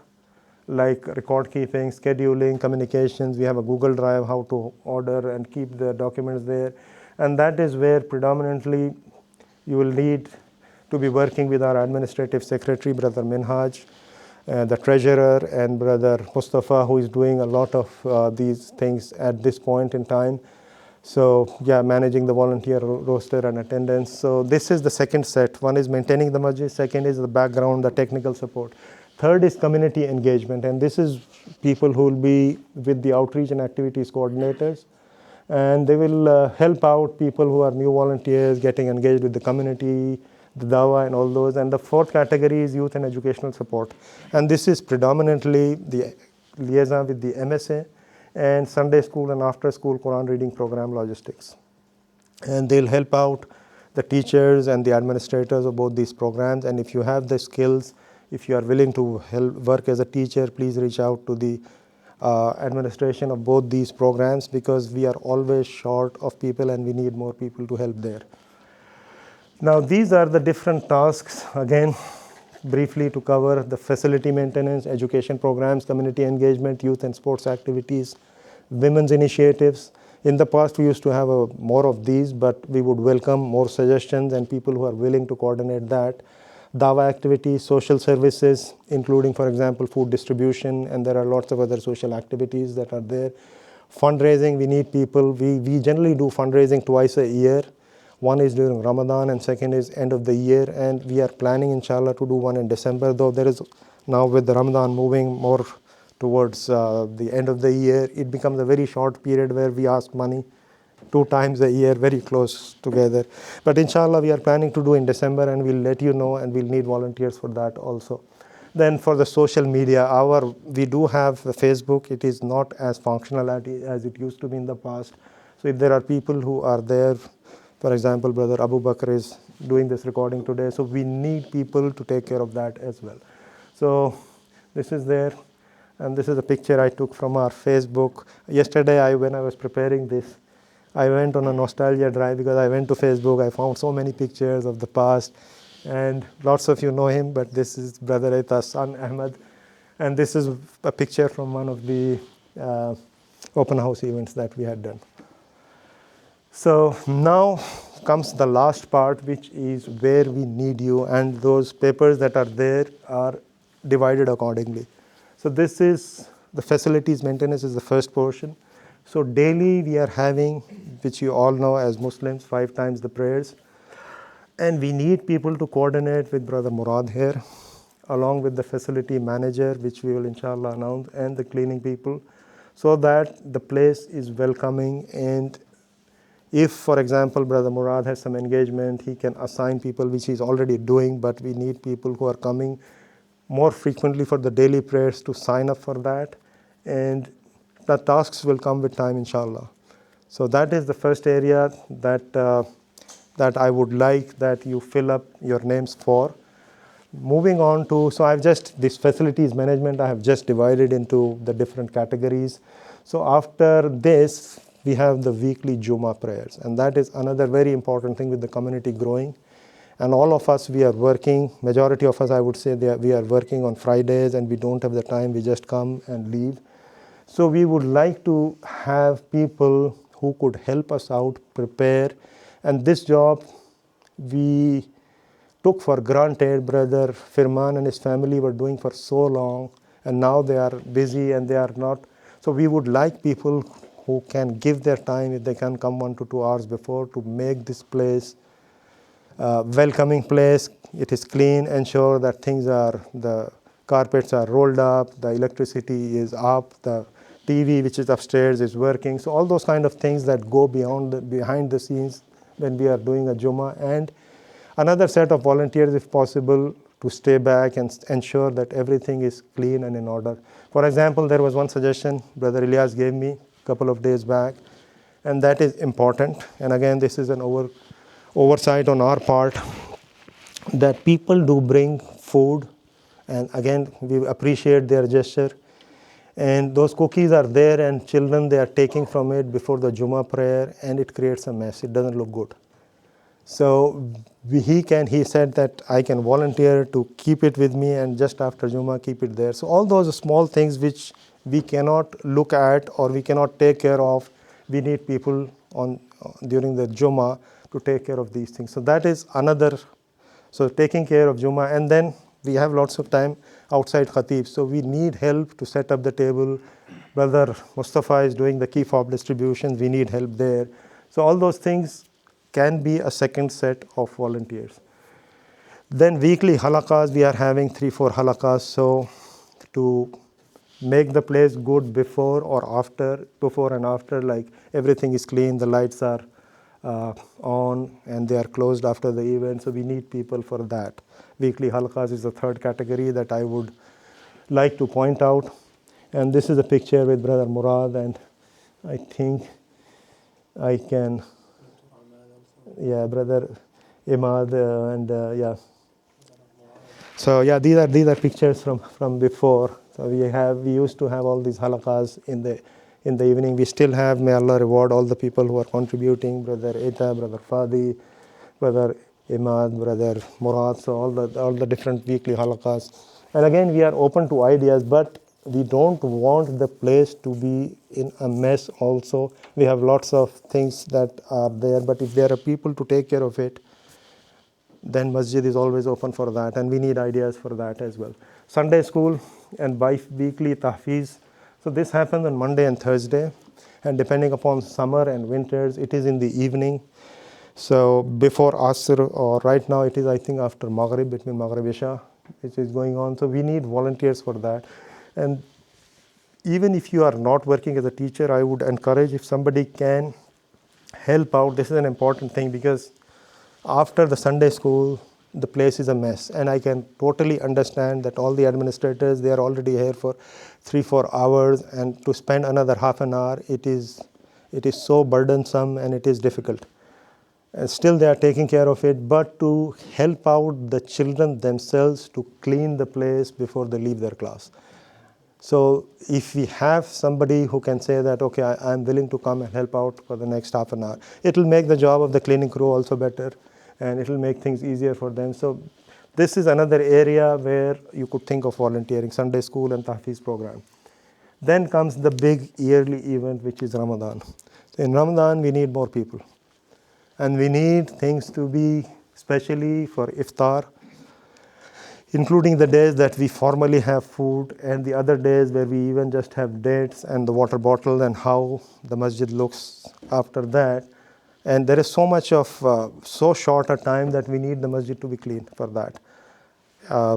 like record keeping, scheduling, communications. We have a Google Drive, how to order and keep the documents there. And that is where predominantly you will need to be working with our administrative secretary, Brother Minhaj, the treasurer, and Brother Mustafa, who is doing a lot of these things at this point in time. So yeah, managing the volunteer roster and attendance. So this is the second set. One is maintaining the masjid, second is the background, the technical support. Third is community engagement, and this is people who will be with the outreach and activities coordinators, and they will help out people who are new volunteers, getting engaged with the community, the dawah and all those. And the fourth category is youth and educational support. And this is predominantly the liaison with the MSA and Sunday school and after school Quran reading program logistics. And they'll help out the teachers and the administrators of both these programs. And if you have the skills, if you are willing to help work as a teacher, please reach out to the administration of both these programs, because we are always short of people and we need more people to help there. Now these are the different tasks, again briefly to cover: the facility maintenance, education programs, community engagement, youth and sports activities, women's initiatives. In the past we used to have more of these, but we would welcome more suggestions and people who are willing to coordinate that. Dawah activities, social services, including, for example, food distribution, and there are lots of other social activities that are there. Fundraising, we need people. We generally do fundraising twice a year. One is during Ramadan and second is end of the year, and we are planning inshallah to do one in December, though there is now with the Ramadan moving more towards the end of the year, it becomes a very short period where we ask money 2 times a year, very close together. But inshallah we are planning to do in December, and we'll let you know, and we'll need volunteers for that also. Then for the social media, we do have a Facebook. It is not as functional as it used to be in the past. So if there are people who are there, for example, Brother Abu Bakr is doing this recording today, so we need people to take care of that as well. So this is there, and this is a picture I took from our Facebook. Yesterday, when I was preparing this, I went on a nostalgia drive because I went to Facebook. I found so many pictures of the past, and lots of you know him, but this is Brother Aita's son, Ahmed. And this is a picture from one of the open house events that we had done. So now comes the last part, which is where we need you, and those papers that are there are divided accordingly. So this is the facilities maintenance is the first portion. So daily we are having, which you all know as Muslims, 5 times the prayers. And we need people to coordinate with Brother Murad here, along with the facility manager, which we will inshallah announce, and the cleaning people, so that the place is welcoming. And if, for example, Brother Murad has some engagement, he can assign people, which he's already doing, but we need people who are coming more frequently for the daily prayers to sign up for that. And the tasks will come with time, inshallah. So that is the first area that I would like that you fill up your names for. Moving on to, so this facilities management, I have just divided into the different categories. So after this, we have the weekly Jummah prayers, and that is another very important thing with the community growing. And all of us, we are working, majority of us, I would say, we are working on Fridays, and we don't have the time, we just come and leave. So we would like to have people who could help us out, prepare. And this job we took for granted. Brother Firman and his family were doing for so long, and now they are busy and they are not. So we would like people who can give their time, if they can come 1 to 2 hours before, to make this place welcoming place. It is clean, ensure that the carpets are rolled up, the electricity is up, the TV which is upstairs is working. So all those kind of things that go behind the scenes when we are doing a Jummah. And another set of volunteers, if possible, to stay back and ensure that everything is clean and in order. For example, there was one suggestion Brother Ilyas gave me a couple of days back, and that is important. And again, this is an oversight on our part, that people do bring food, and again, we appreciate their gesture. And those cookies are there, and children, they are taking from it before the Jummah prayer, and it creates a mess. It doesn't look good. So he said that I can volunteer to keep it with me, and just after Jummah, keep it there. So all those small things which we cannot look at or we cannot take care of, we need people during the Jummah to take care of these things. So that is another, so taking care of Jummah. And then we have lots of time outside Khatib, so we need help to set up the table. Brother Mustafa is doing the key fob distributions, we need help there. So all those things can be a second set of volunteers. Then weekly halakas, we are having 3-4 halakas. So to make the place good before and after, like everything is clean, the lights are on and they are closed after the event. So we need people for that. Weekly halakas is the third category that I would like to point out. And this is a picture with Brother Murad, and I think I can, yeah, Brother Imad, yeah. So yeah, these are pictures from before. So we used to have all these halakas in the evening. We still have, may Allah reward all the people who are contributing, Brother Eta, Brother Fadi, Brother Imad, Brother Murad, so all the different weekly halakas. And again, we are open to ideas, but we don't want the place to be in a mess also. We have lots of things that are there, but if there are people to take care of it, then masjid is always open for that, and we need ideas for that as well. Sunday school and bi-weekly tahfiz. So this happens on Monday and Thursday, and depending upon summer and winters, it is in the evening. So before Asr, or right now it is, I think, after Maghrib, between Maghrib Isha, which is going on. So we need volunteers for that. And even if you are not working as a teacher, I would encourage, if somebody can help out. This is an important thing, because after the Sunday school, the place is a mess. And I can totally understand that all the administrators, they are already here for 3-4 hours, and to spend another half an hour, it is so burdensome and it is difficult. And still they are taking care of it, but to help out the children themselves to clean the place before they leave their class. So if we have somebody who can say that, okay, I'm willing to come and help out for the next half an hour, it will make the job of the cleaning crew also better, and it will make things easier for them. So this is another area where you could think of volunteering, Sunday school and Tahfiz program. Then comes the big yearly event, which is Ramadan. So in Ramadan, we need more people. And we need things to be, especially for iftar, including the days that we formally have food, and the other days where we even just have dates and the water bottle, and how the masjid looks after that. And there is so much of, so short a time that we need the masjid to be clean for that.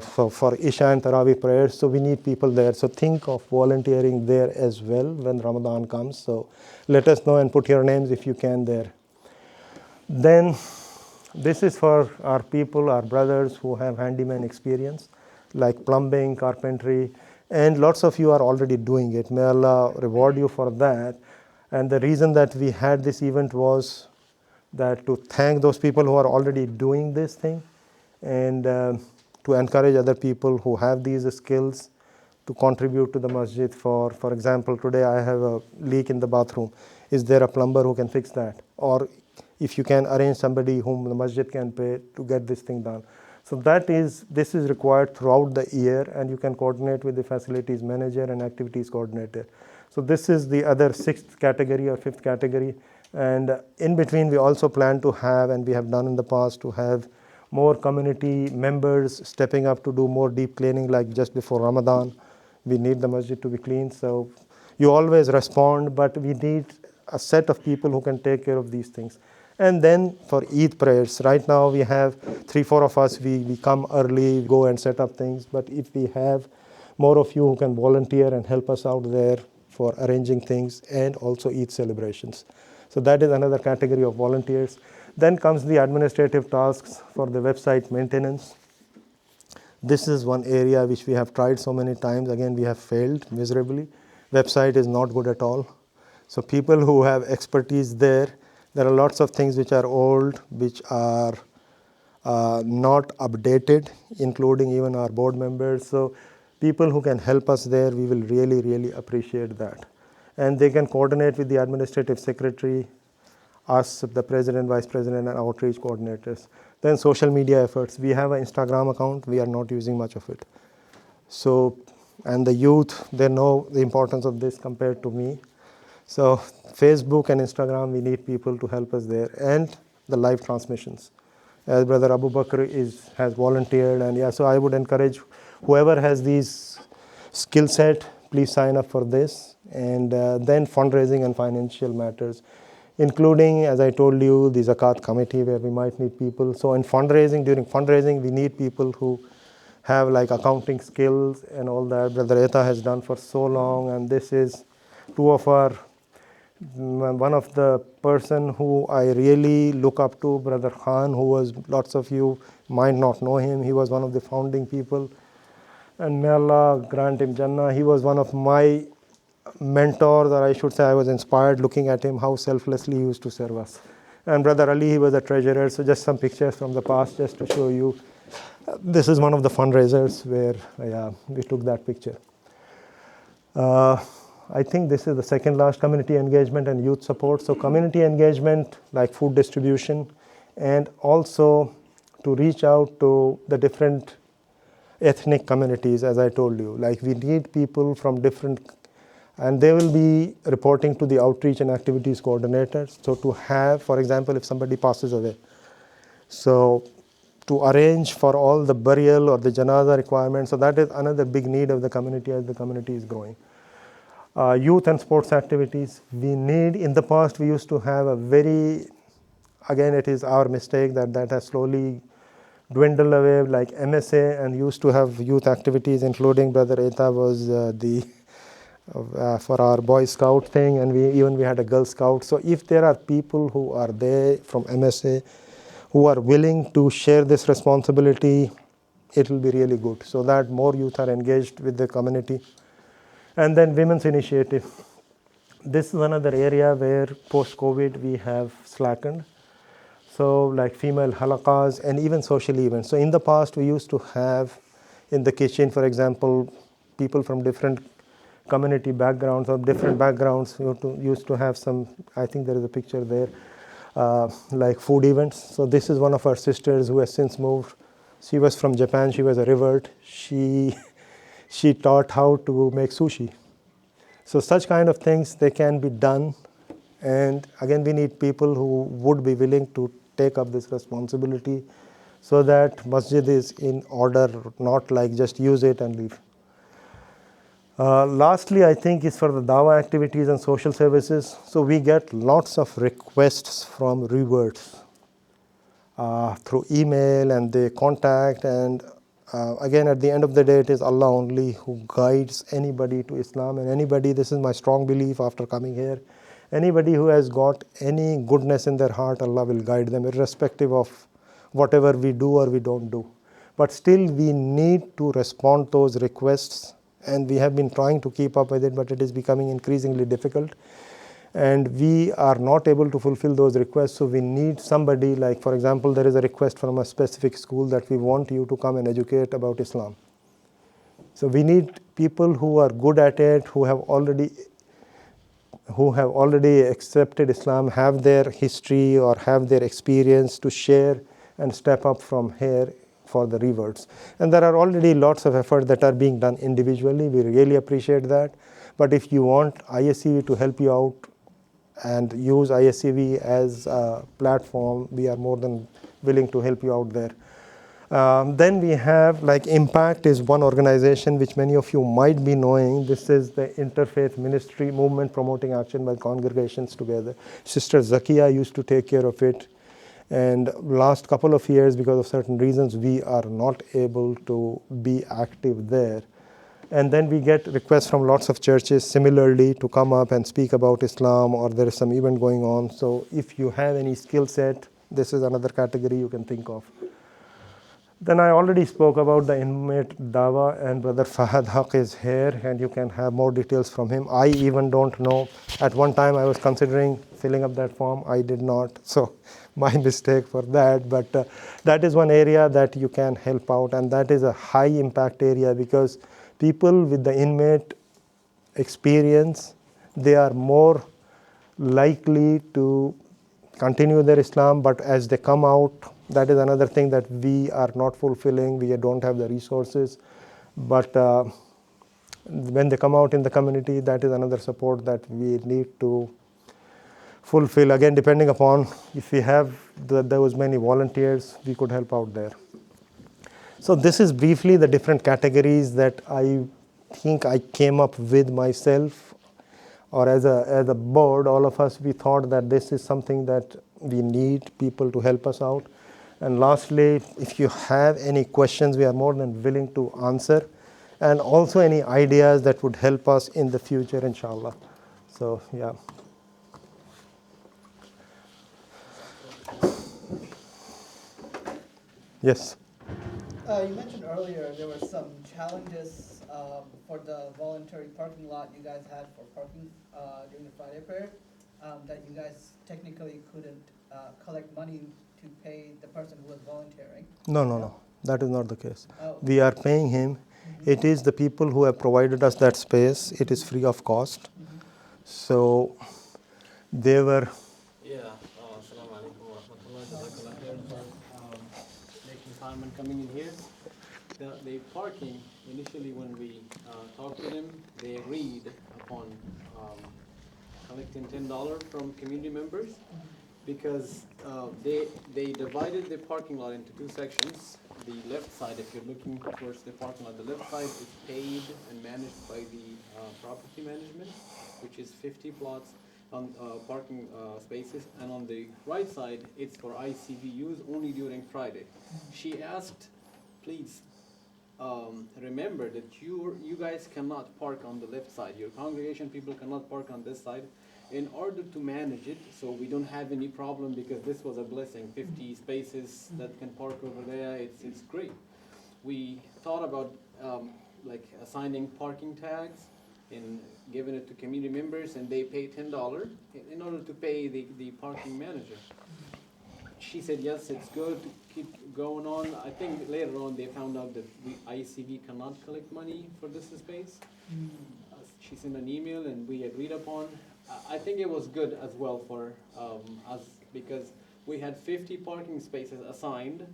For Isha and Taraweeh prayers, so we need people there. So think of volunteering there as well when Ramadan comes. So let us know and put your names if you can there. Then this is for our people, our brothers who have handyman experience, like plumbing, carpentry, and lots of you are already doing it. May Allah reward you for that. And the reason that we had this event was that to thank those people who are already doing this thing, and to encourage other people who have these skills to contribute to the masjid. For example, today I have a leak in the bathroom. Is there a plumber who can fix that? Or if you can arrange somebody whom the masjid can pay to get this thing done. So this is required throughout the year, and you can coordinate with the facilities manager and activities coordinator. So this is the other sixth category or fifth category. And in between, we also plan to have, and we have done in the past, to have more community members stepping up to do more deep cleaning, like just before Ramadan. We need the masjid to be clean. So you always respond, but we need a set of people who can take care of these things. And then for Eid prayers, right now we have 3-4 of us, we come early, go and set up things. But if we have more of you who can volunteer and help us out there for arranging things and also Eid celebrations. So that is another category of volunteers. Then comes the administrative tasks for the website maintenance. This is one area which we have tried so many times. Again, we have failed miserably. Website is not good at all. So people who have expertise there are lots of things which are old, which are not updated, including even our board members. So people who can help us there, we will really, really appreciate that. And they can coordinate with the administrative secretary, us, the president, vice president, and outreach coordinators. Then social media efforts. We have an Instagram account. We are not using much of it. So, and the youth, they know the importance of this compared to me. So Facebook and Instagram, we need people to help us there. And the live transmissions. As Brother Abu Bakr has volunteered. And yeah, so I would encourage whoever has these skill set, please sign up for this. And then fundraising and financial matters. including, as I told you, the Zakat committee where we might need people. So in fundraising, during fundraising, we need people who have like accounting skills and all that. Brother Eta has done for so long, and this is one of the person who I really look up to, Brother Khan, who was, lots of you might not know him. He was one of the founding people, and may Allah grant him Jannah. He was one of my mentors, or I should say I was inspired looking at him, how selflessly he used to serve us. And Brother Ali, he was a treasurer. So just some pictures from the past just to show you. This is one of the fundraisers where we took that picture. I think this is the second last, community engagement and youth support. So community engagement, like food distribution, and also to reach out to the different ethnic communities, as I told you. Like we need people from different, and they will be reporting to the outreach and activities coordinators. So to have, for example, if somebody passes away, so to arrange for all the burial or the janaza requirements. So that is another big need of the community as the community is growing. Youth and sports activities. We need, in the past, we used to have a very, again, it is our mistake that has slowly dwindled away, like MSA, and used to have youth activities, including Brother Eta was for our Boy Scout thing, and we had a Girl Scout. So if there are people who are there from MSA who are willing to share this responsibility, it will be really good, so that more youth are engaged with the community. And then women's initiative. This is another area where post-COVID we have slackened. So like female halaqas and even social events. So in the past we used to have in the kitchen, for example, people from different community backgrounds or different backgrounds used to have some, I think there is a picture there, like food events. So this is one of our sisters who has since moved. She was from Japan, she was a revert. She taught how to make sushi. So such kind of things, they can be done. And again, we need people who would be willing to take up this responsibility so that masjid is in order, not like just use it and leave. Lastly, I think is for the dawah activities and social services. So we get lots of requests from reverts through email, and they contact, and again, at the end of the day, it is Allah only who guides anybody to Islam. And anybody, this is my strong belief after coming here, anybody who has got any goodness in their heart, Allah will guide them, irrespective of whatever we do or we don't do. But still, we need to respond to those requests, and we have been trying to keep up with it, but it is becoming increasingly difficult. And we are not able to fulfill those requests, so we need somebody, like for example, there is a request from a specific school that we want you to come and educate about Islam. So we need people who are good at it, who have already accepted Islam, have their history or have their experience to share and step up from here for the reverts. And there are already lots of efforts that are being done individually. We really appreciate that. But if you want ISCV to help you out and use ISCV as a platform, we are more than willing to help you out there. Then we have, like, Impact is one organization which many of you might be knowing. This is the interfaith ministry movement promoting action by congregations together. Sister Zakia used to take care of it. And last couple of years, because of certain reasons, we are not able to be active there. And then we get requests from lots of churches similarly to come up and speak about Islam, or there is some event going on. So if you have any skill set, this is another category you can think of. Then I already spoke about the inmate Dawa, and Brother Fahad Haq is here, and you can have more details from him. I even don't know. At one time I was considering filling up that form. I did not. So my mistake for that. But that is one area that you can help out, and that is a high impact area, because people with the inmate experience, they are more likely to continue their Islam, but as they come out, that is another thing that we are not fulfilling. We don't have the resources. But when they come out in the community, that is another support that we need to fulfill. Again, depending upon if we have those many volunteers, we could help out there. So this is briefly the different categories that I think I came up with myself, or as a board, all of us, we thought that this is something that we need people to help us out. And lastly, if you have any questions, we are more than willing to answer, and also any ideas that would help us in the future, inshallah. So, yeah. Yes. You mentioned earlier there were some challenges for the voluntary parking lot you guys had for parking during the Friday prayer, that you guys technically couldn't collect money to pay the person who was volunteering. No. That is not the case. Oh. We are paying him. It is the people who have provided us that space. It is free of cost. So they were. Yeah, assalamu alaikum wa rahmatullahi wa barakatuh. Making time and coming in here. The parking, initially when we talked to them, they agreed upon collecting $10 from community members, because they divided the parking lot into two sections. The left side, if you're looking towards the parking lot, the left side is paid and managed by the property management, which is 50 plots on parking spaces, and on the right side, it's for ICV use only during Friday. She asked, please remember that you guys cannot park on the left side. Your congregation people cannot park on this side. In order to manage it, so we don't have any problem, because this was a blessing, 50 spaces that can park over there, it's great. We thought about like assigning parking tags and giving it to community members, and they pay $10 in order to pay the parking manager. She said, yes, it's good to keep going on. I think later on they found out that ICV cannot collect money for this space. She sent an email and we agreed upon. I think it was good as well for us, because we had 50 parking spaces assigned,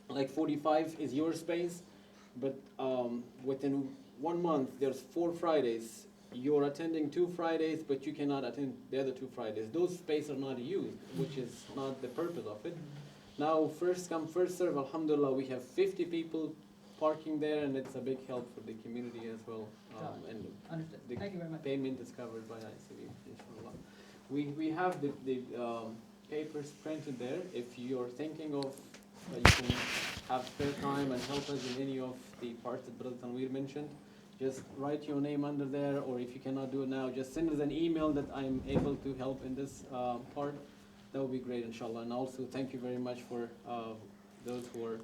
like 45 is your space, but within 1 month there's 4 Fridays. You're attending 2 Fridays, but you cannot attend the other 2 Fridays. Those spaces are not used, which is not the purpose of it. Now, first come, first serve, alhamdulillah, we have 50 people parking there, and it's a big help for the community as well. And Understood. the Thank you very much. payment is covered by ICV, inshallah. We have the papers printed there. If you're thinking of, you can have spare time and help us in any of the parts that Brother Tanweer mentioned, just write your name under there, or if you cannot do it now, just send us an email that I'm able to help in this part. That would be great, inshallah. And also, thank you very much for those who are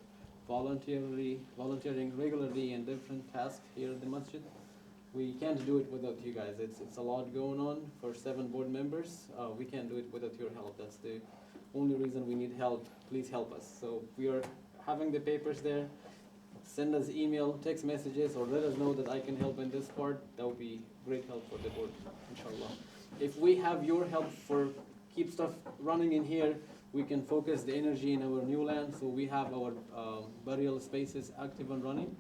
volunteering regularly in different tasks here at the masjid. We can't do it without you guys. It's a lot going on for 7 board members. We can't do it without your help. That's the only reason we need help. Please help us. So we are having the papers there. Send us email, text messages, or let us know that I can help in this part. That would be great help for the board, inshallah. If we have your help for keep stuff running in here, we can focus the energy in our new land. So we have our burial spaces active and running.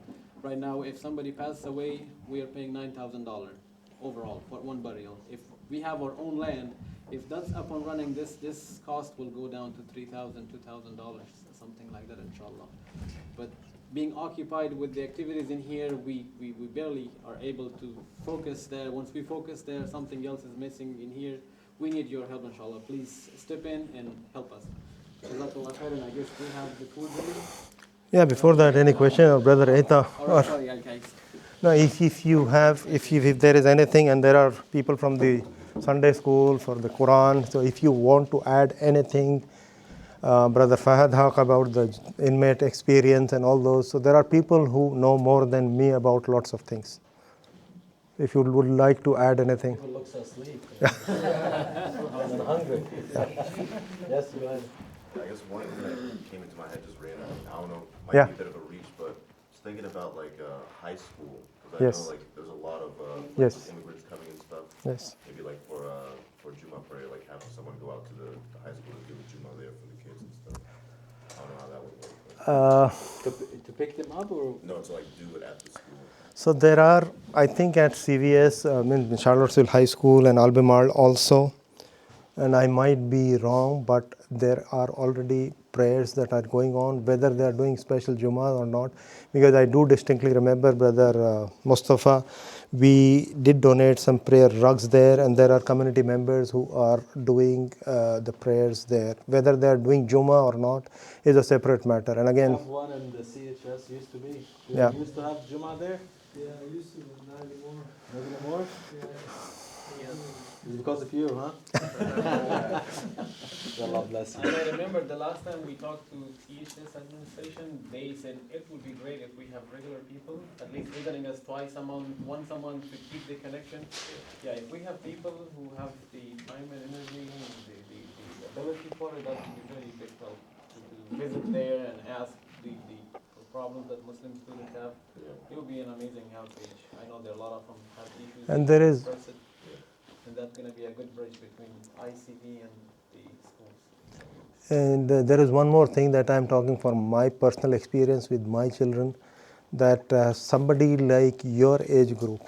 Right now, if somebody passes away, we are paying $9,000 overall for 1 burial. If we have our own land, if that's up and running, this cost will go down to $3,000, $2,000, something like that, inshallah. But being occupied with the activities in here, we barely are able to focus there. Once we focus there, something else is missing in here. We need your help, inshallah. Please step in and help us. Jazakallah khairan. I guess we have the tools in it. Yeah, before that, any question, Brother Eta? Sorry, guys. No, if there is anything, and there are people from the Sunday school for the Quran, so if you want to add anything, Brother Fahad talk about the inmate experience and all those. So there are people who know more than me about lots of things. If you would like to add anything. People looks asleep. I'm hungry. Yes, go ahead. I guess one thing that came into my head just ran. I don't know, might Yeah. be a bit of a reach, but just thinking about like high school, because Yes. I know like there's a lot of Yes. immigrants coming and stuff. Yes. Maybe like for Juma prayer, like have someone go out to the high school and do a Juma there for the kids and stuff. I don't know how that would work. To pick them up, or No, to like do it at the school. So there are, I think at CVS, in Charlottesville High School and Albemarle also, and I might be wrong, but there are already prayers that are going on, whether they are doing special Jummah or not. Because I do distinctly remember, Brother Mustafa, we did donate some prayer rugs there, and there are community members who are doing the prayers there. Whether they are doing Jummah or not is a separate matter. And We again, have one in the CHS, used to be. Yeah. You used to have Juma there? Yeah, I used to, but not anymore. Not anymore? Yeah. It's because of you, huh? Allah bless you. And I remember the last time we talked to THS administration, they said it would be great if we have regular people, at least visiting us once a month to keep the connection. Yeah, if we have people who have the time and energy and the ability for it, that would be really big help. To visit there and ask the problems that Muslim students have, it would be an amazing outreach. I know there are a lot of them have issues. And there is- express it, and that's going to be a good bridge between ICV and the schools. And there is one more thing that I'm talking from my personal experience with my children, that somebody like your age group,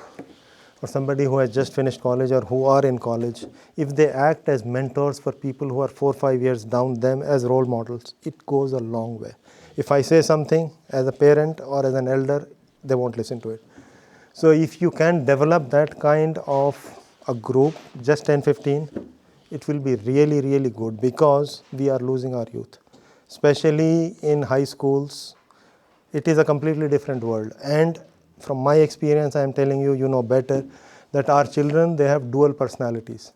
or somebody who has just finished college or who are in college, if they act as mentors for people who are 4 or 5 years down them as role models, it goes a long way. If I say something as a parent or as an elder, they won't listen to it. So if you can develop that kind of a group, just 10, 15, it will be really, really good, because we are losing our youth. Especially in high schools, it is a completely different world. And from my experience, I am telling you, you know better, that our children, they have dual personalities.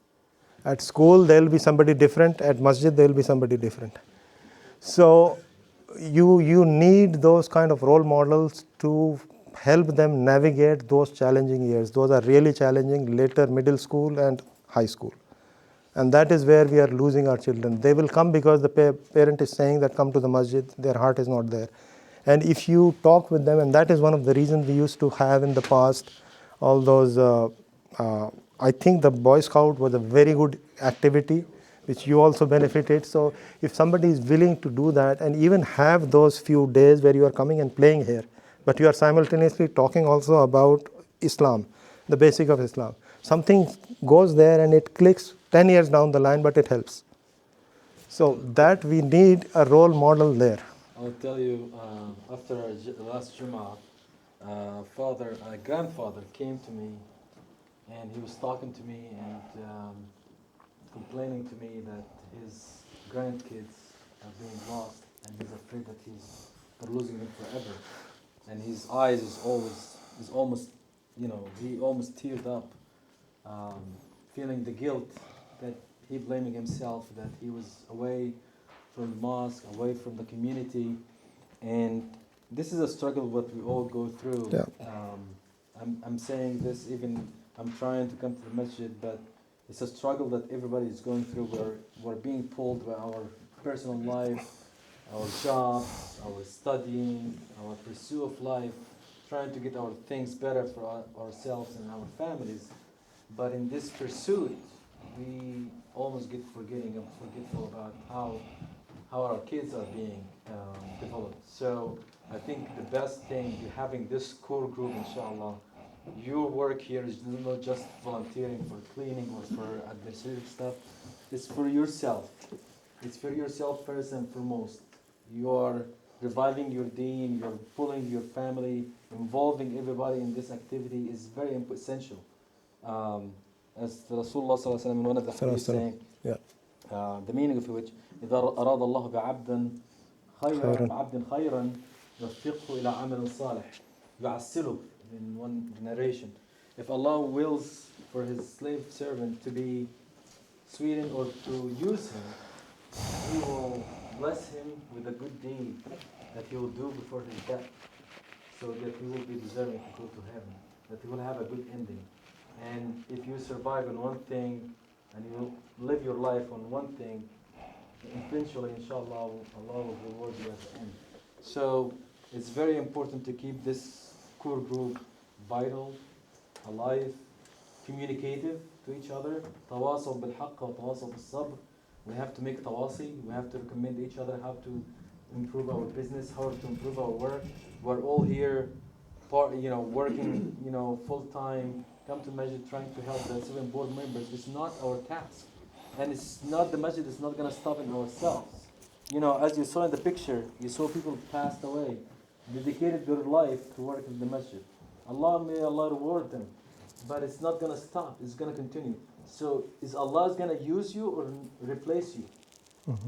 At school, there will be somebody different. At masjid, there will be somebody different. So you need those kind of role models to help them navigate those challenging years. Those are really challenging, later middle school and high school. And that is where we are losing our children. They will come because the parent is saying that come to the masjid, their heart is not there. And if you talk with them, and that is one of the reasons we used to have in the past, all those, I think the Boy Scout was a very good activity, which you also benefited. So if somebody is willing to do that and even have those few days where you are coming and playing here, but you are simultaneously talking also about Islam, the basic of Islam. Something goes there and it clicks 10 years down the line, but it helps. So that we need a role model there. I will tell you, after last Juma, grandfather came to me, and he was talking to me and complaining to me that his grandkids are being lost, and he's afraid that they're losing them forever. And his eyes is almost, he almost teared up, feeling the guilt that he blaming himself that he was away from the mosque, away from the community. And this is a struggle what we all go through. Yeah. I'm saying this, even I'm trying to come to the masjid, but it's a struggle that everybody is going through. We're being pulled by our personal life, our jobs, our studying, our pursuit of life, trying to get our things better for ourselves and our families. But in this pursuit, we almost get forgetful about how our kids are being developed. So I think the best thing, having this core group, inshallah, your work here is not just volunteering for cleaning or for administrative stuff. It's for yourself. It's for yourself first and foremost. You are reviving your deen, you're pulling your family, involving everybody in this activity is very essential. As Rasulullah sallallahu alaihi wasallam in one of the hadiths saying, Yeah. the meaning of which, إذا أراد الله بعبد خيرا يوفقه إلى عمل صالح يعسله, in one narration. If Allah wills for His slave servant to be sweetened or to use him, He will bless him with a good deed that he will do before his death, so that he will be deserving to go to heaven, that he will have a good ending. And if you survive on one thing and you live your life on one thing, eventually, inshallah, Allah will reward you at the end. So it's very important to keep this core group vital, alive, communicative to each other. تواصل بالحق وتواصل بالصبر. We have to make tawasi, we have to recommend each other how to improve our business, how to improve our work. We're all here, working, full time, come to masjid trying to help the 7 board members. It's not our task. And it's not, the masjid is not going to stop in ourselves. as you saw in the picture, you saw people passed away, dedicated their life to work in the masjid. May Allah reward them. But it's not going to stop. It's going to continue. So is Allah going to use you or replace you?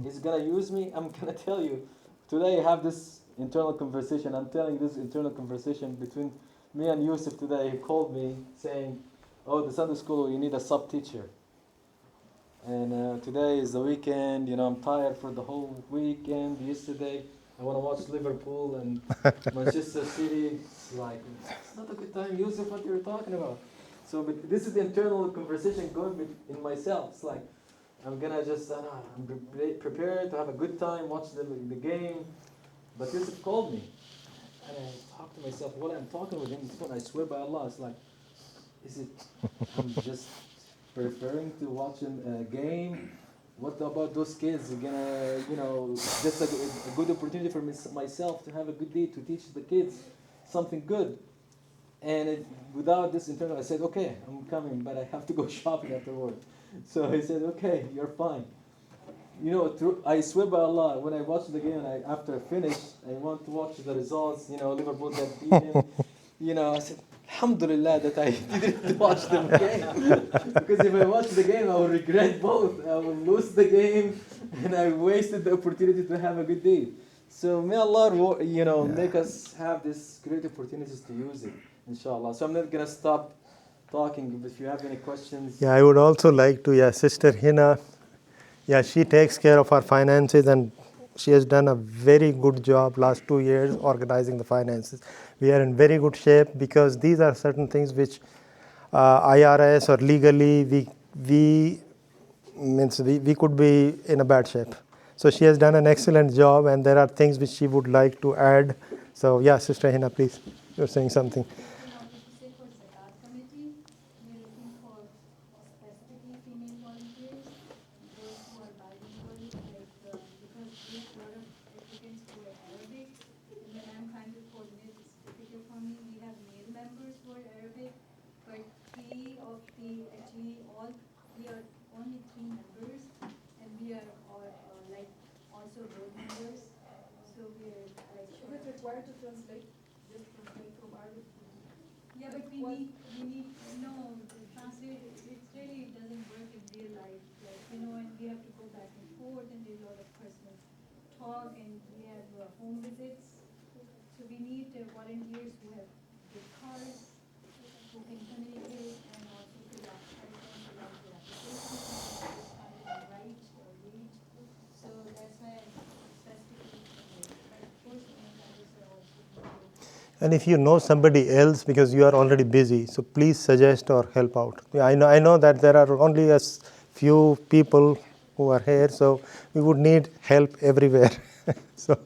Is going to use me? I'm going to tell you. Today I have this internal conversation. I'm telling this internal conversation between me and Yusuf today. He called me saying, oh, the Sunday school, you need a sub-teacher. And today is the weekend. I'm tired for the whole weekend. Yesterday, I want to watch Liverpool and Manchester City. It's like, it's not a good time, Yusuf, what you're talking about. So, but this is the internal conversation going in myself. It's like, I'm gonna just, I'm prepared to have a good time, watch the game. But Yusuf called me. And I talked to myself, while I'm talking with him, I swear by Allah, it's like, is it, I'm just preferring to watch a game? What about those kids? You're gonna, just a good opportunity for myself to have a good day, to teach the kids something good. And without this internal, I said, okay, I'm coming, but I have to go shopping afterward. So he said, okay, you're fine. I swear by Allah, when I watched the game, after I finished, I want to watch the results, Liverpool got beaten. I said, Alhamdulillah that I didn't watch the game. Because if I watch the game, I will regret both. I will lose the game, and I wasted the opportunity to have a good day. So may Allah, make us have these great opportunities to use it, inshallah. So I'm not going to stop talking. If you have any questions. Yeah, I would also like to, Sister Hina, she takes care of our finances, and she has done a very good job last 2 years organizing the finances. We are in very good shape because these are certain things which IRS or legally we could be in a bad shape. So she has done an excellent job, and there are things which she would like to add. So Sister Hina, please, you're saying something. And if you know somebody else, because you are already busy, so please suggest or help out. I know that there are only a few people who are here, so we would need help everywhere. So.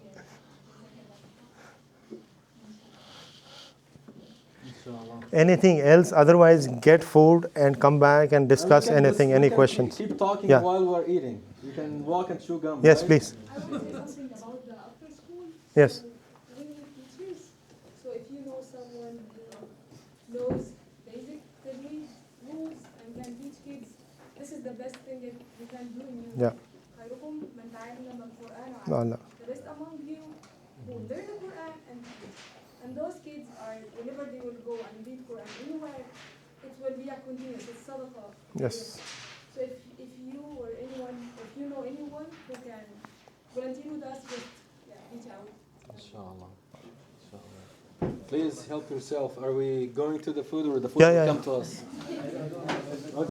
Anything else? Otherwise, get food and come back and discuss anything. Any questions? Keep talking while we're eating. You can walk and chew gum. Yes, right? please. I want to say something about the after school. Yes. We need teachers. So if you know someone who knows basic tajweed rules and can teach kids, this is the best thing that you can do in your life. خيركم من تعلم القرآن وعلمه. The best among you who learn the Quran and teach. And those kids are, whenever they will go and read Quran anywhere, it will be a continuous, it's sadaqah. Yes. So if you or anyone, if you know anyone who can volunteer with us, just reach out. Inshallah. Please help yourself. Are we going to the food or the food Yeah, will yeah, come to us?